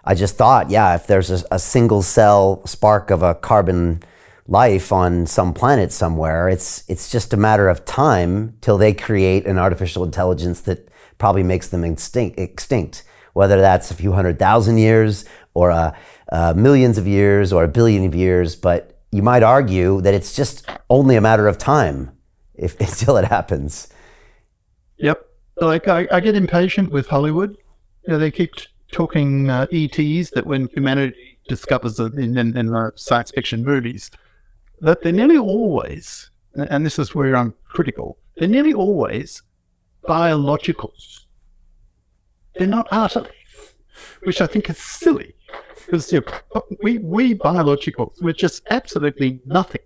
I just thought, yeah, if there's a single cell spark of a carbon life on some planet somewhere, it's just a matter of time till they create an artificial intelligence that probably makes them extinct. Whether that's a few 100,000 years or millions of years or a billion of years, but you might argue that it's just only a matter of time if until it happens. Yep. Like I get impatient with Hollywood. They keep talking ETs, that when humanity discovers it in science fiction movies, that they're nearly always, and this is where I'm critical, they're nearly always biologicals. They're not artilects, which I think is silly, because we biologicals, we're just absolutely nothing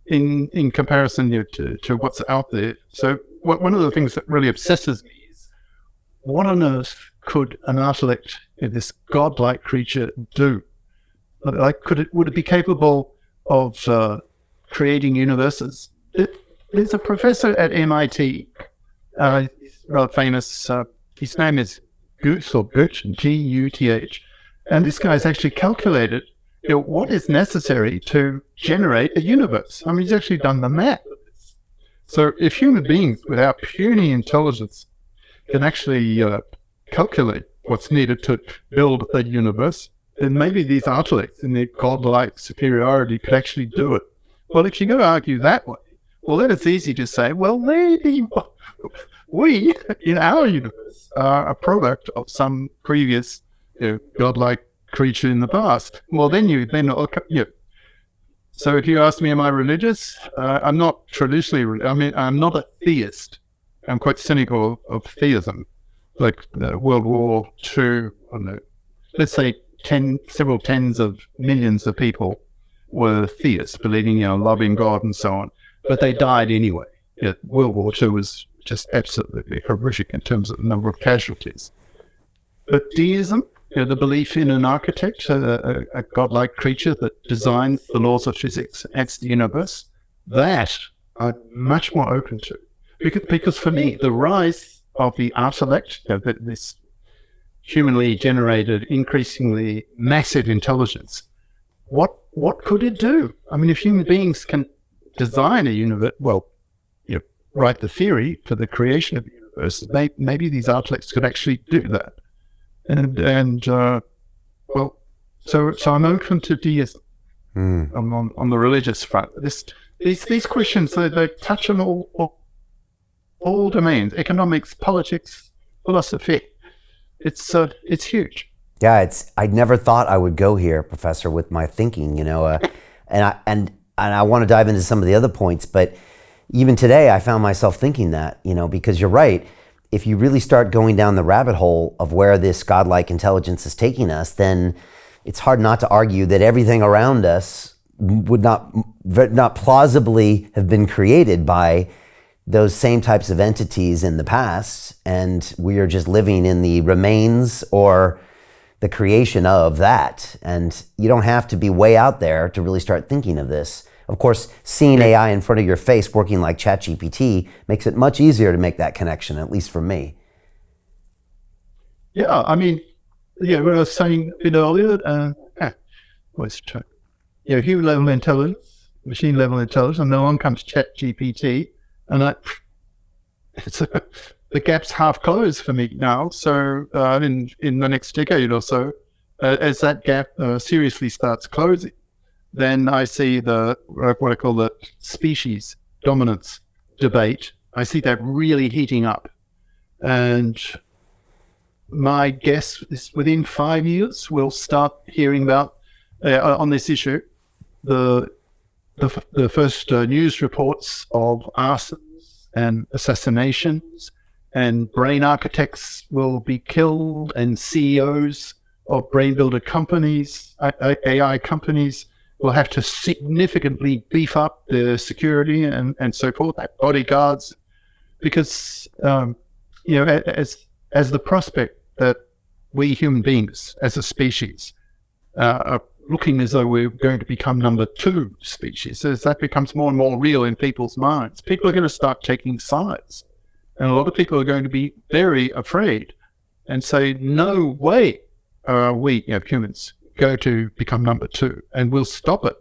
in comparison to what's out there. So one of the things that really obsesses me is, what on earth could an Artilect, this godlike creature, do? Like, would it be capable of creating universes? There's a professor at MIT, he's rather famous. His name is Guth, or Guth, Guth, and this guy's actually calculated what is necessary to generate a universe. I mean, he's actually done the math of this. So if human beings, without puny intelligence, can actually calculate what's needed to build a universe, then maybe these Artilects in their godlike superiority could actually do it. Well, if you go argue that way, well, then it's easy to say, well, maybe we, in our universe, are a product of some previous godlike creature in the past. Well, then So if you ask me, am I religious? I'm not traditionally, I'm not a theist. I'm quite cynical of theism. Like World War II, let's say several tens of millions of people were theists, believing, loving God and so on, but they died anyway. World War II was just absolutely horrific in terms of the number of casualties. But deism, the belief in an architect, a godlike creature that designs the laws of physics, acts the universe, that I'm much more open to. Because for me, the rise of the Artilect, this humanly generated, increasingly massive intelligence, what could it do? I mean, if human beings can design a universe, write the theory for the creation of the universe, maybe these Artilects could actually do that. So I'm open to deism on the religious front. These questions, they touch on all domains: economics, politics, philosophy. It's huge. Yeah, I never thought I would go here, Professor, with my thinking, and I want to dive into some of the other points, but even today I found myself thinking that, because you're right. If you really start going down the rabbit hole of where this godlike intelligence is taking us, then it's hard not to argue that everything around us would not plausibly have been created by those same types of entities in the past, and we are just living in the remains or the creation of that. And you don't have to be way out there to really start thinking of this. Of course, seeing AI in front of your face working like ChatGPT makes it much easier to make that connection, at least for me. Yeah, I mean, what I was saying a bit earlier, human level intelligence, machine level intelligence, and along comes ChatGPT, and the gap's half closed for me now. So in the next decade or so, as that gap seriously starts closing, then I see what I call the species dominance debate. I see that really heating up. And my guess is within 5 years, we'll start hearing about, on this issue, the first news reports of arsons and assassinations, and brain architects will be killed, and CEOs of brain builder companies, AI companies, will have to significantly beef up their security and so forth, bodyguards, because as the prospect that we human beings as a species are looking as though we're going to become number 2 species, as that becomes more and more real in people's minds, people are going to start taking sides, and a lot of people are going to be very afraid and say, no way we, humans, go to become number two, and we'll stop it.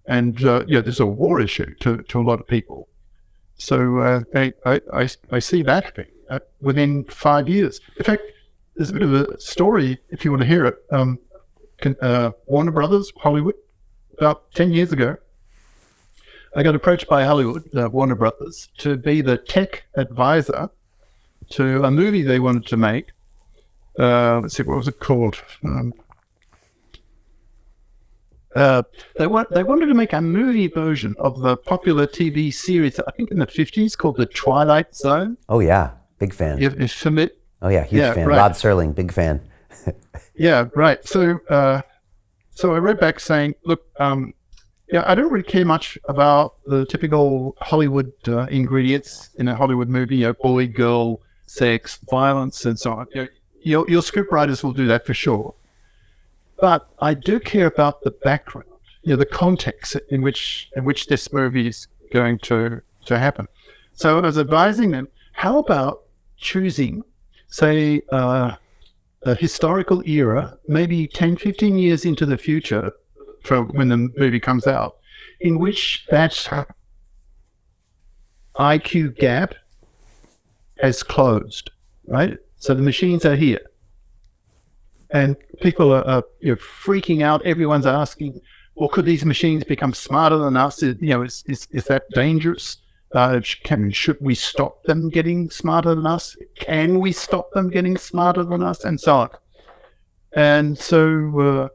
And there's a war issue to a lot of people. So I see that happening within 5 years. In fact, there's a bit of a story, if you want to hear it. Warner Brothers, Hollywood, about 10 years ago, I got approached by Hollywood, Warner Brothers, to be the tech advisor to a movie they wanted to make. Let's see, what was it called? They wanted to make a movie version of the popular TV series, I think in the 50s, called The Twilight Zone. Oh, yeah. Big fan. You familiar? Oh, yeah. Huge fan. Right. Rod Serling, big fan. Yeah, right. So I wrote back saying, look, I don't really care much about the typical Hollywood ingredients in a Hollywood movie, boy, girl, sex, violence, and so on. Your script writers will do that for sure. But I do care about the background, the context in which this movie is going to happen. So I was advising them, how about choosing, say, a historical era, maybe 10, 15 years into the future from when the movie comes out, in which that IQ gap has closed, right? So the machines are here. And people are freaking out. Everyone's asking, well, could these machines become smarter than us? Is that dangerous? Should we stop them getting smarter than us? Can we stop them getting smarter than us? And so on. And so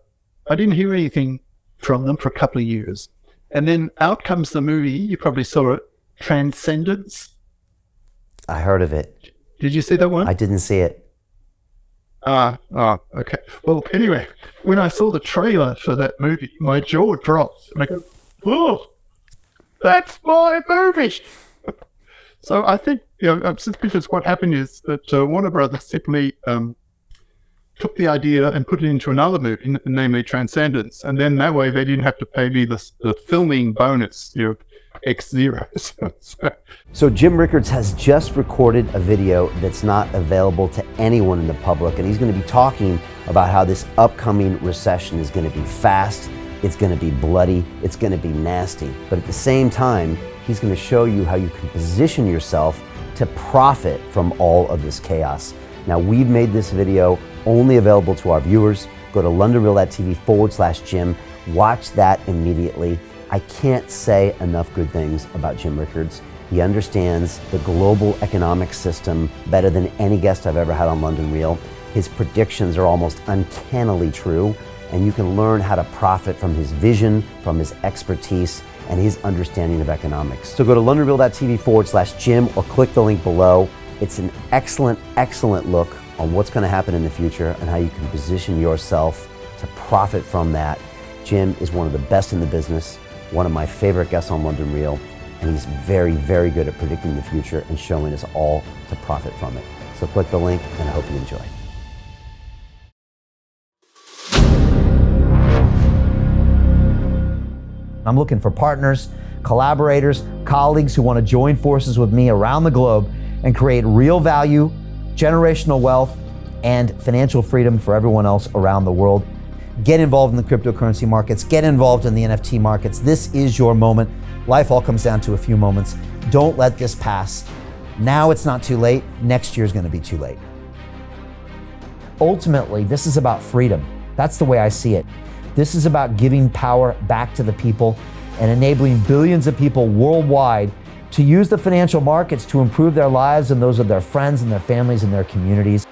I didn't hear anything from them for a couple of years. And then out comes the movie. You probably saw it, Transcendence. I heard of it. Did you see that one? I didn't see it. Okay. Well, anyway, when I saw the trailer for that movie, my jaw dropped. And I go, oh, that's my movie. So I think, because what happened is that Warner Brothers simply took the idea and put it into another movie, namely Transcendence. And then that way they didn't have to pay me the filming bonus, X zeros. So Jim Rickards has just recorded a video that's not available to anyone in the public, and he's going to be talking about how this upcoming recession is going to be fast, it's going to be bloody, it's going to be nasty. But at the same time, he's going to show you how you can position yourself to profit from all of this chaos. Now, we've made this video only available to our viewers. Go to londonreal.tv/Jim. Watch that immediately. I can't say enough good things about Jim Rickards. He understands the global economic system better than any guest I've ever had on London Real. His predictions are almost uncannily true, and you can learn how to profit from his vision, from his expertise, and his understanding of economics. So go to londonreal.tv/Jim or click the link below. It's an excellent, excellent look on what's going to happen in the future and how you can position yourself to profit from that. Jim is one of the best in the business, one of my favorite guests on London Real, and he's very, very good at predicting the future and showing us all to profit from it. So click the link, and I hope you enjoy. I'm looking for partners, collaborators, colleagues who want to join forces with me around the globe and create real value, generational wealth, and financial freedom for everyone else around the world. Get involved in the cryptocurrency markets, get involved in the NFT markets. This is your moment. Life all comes down to a few moments. Don't let this pass. Now it's not too late. Next year's going to be too late. Ultimately, this is about freedom. That's the way I see it. This is about giving power back to the people and enabling billions of people worldwide to use the financial markets to improve their lives and those of their friends and their families and their communities.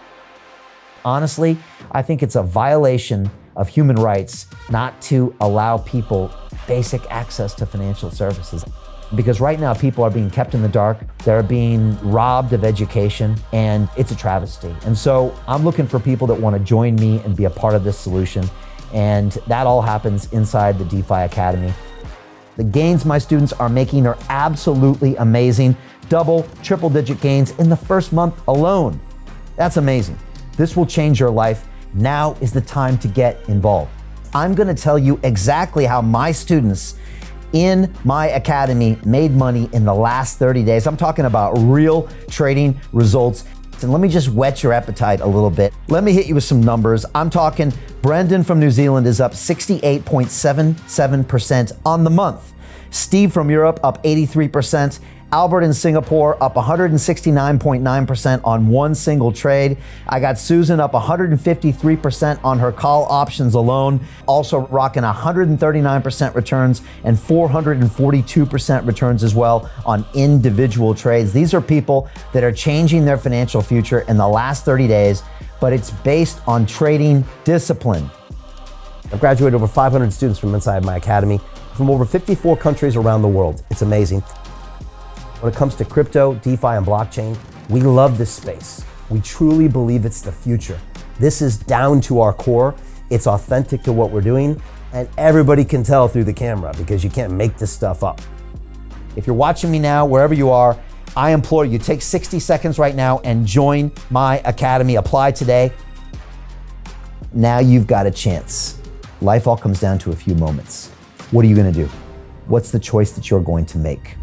Honestly, I think it's a violation of human rights not to allow people basic access to financial services. Because right now people are being kept in the dark, they're being robbed of education, and it's a travesty. And so I'm looking for people that want to join me and be a part of this solution. And that all happens inside the DeFi Academy. The gains my students are making are absolutely amazing. Double, triple digit gains in the first month alone. That's amazing. This will change your life. Now is the time to get involved. I'm going to tell you exactly how my students in my academy made money in the last 30 days. I'm talking about real trading results. And let me just whet your appetite a little bit. Let me hit you with some numbers. I'm talking Brendan from New Zealand is up 68.77% on the month. Steve from Europe up 83%. Albert in Singapore up 169.9% on one single trade. I got Susan up 153% on her call options alone, also rocking 139% returns and 442% returns as well on individual trades. These are people that are changing their financial future in the last 30 days, but it's based on trading discipline. I've graduated over 500 students from inside my academy from over 54 countries around the world. It's amazing. When it comes to crypto, DeFi, and blockchain, we love this space. We truly believe it's the future. This is down to our core. It's authentic to what we're doing, and everybody can tell through the camera because you can't make this stuff up. If you're watching me now, wherever you are, I implore you, take 60 seconds right now and join my academy. Apply today. Now you've got a chance. Life all comes down to a few moments. What are you gonna do? What's the choice that you're going to make?